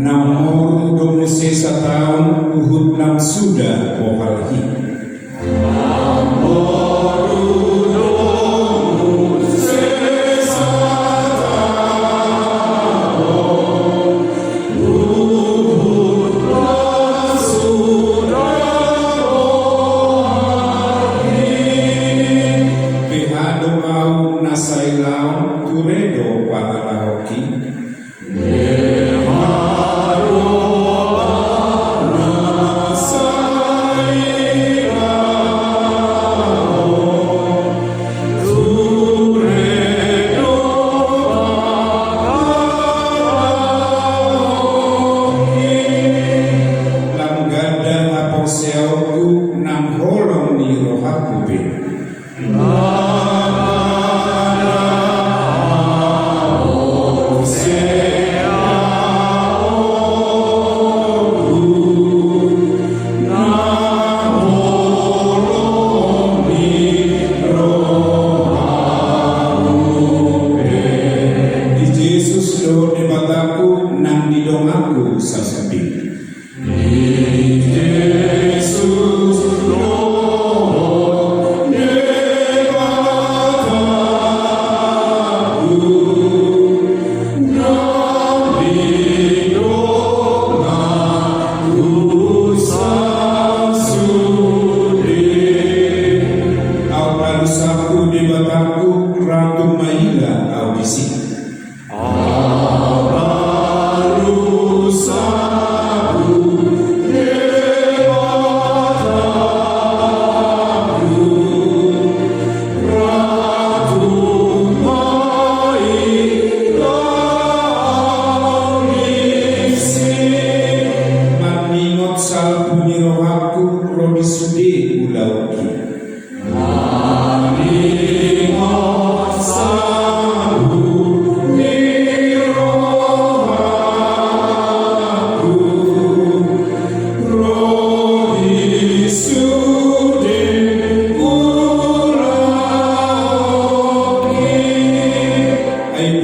Namor 21 tahun uhud lam sudah bohalhi. Nasailau turedo pangalahoki langgada aposeoku nang holong ni rohaku bin Bataku nang didongaku sasabi. Yesus Lord debataku nang didongaku sasudi. Au saku debataku ratu maila audisi.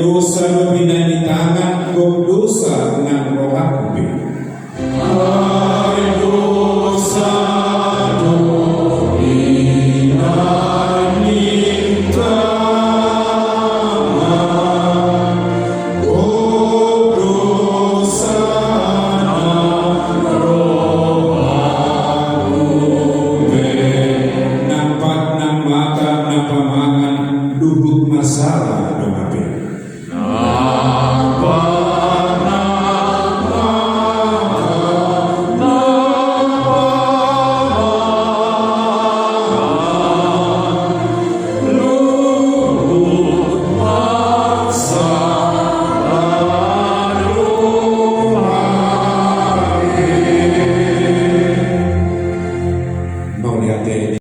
Dosa binanitangan kong dosa ng rohaku bin. Ay dosa binanitangan kong dosa ng rohaku bin. Nampak ng mata na pamangan lubog masalah domabi. Nampak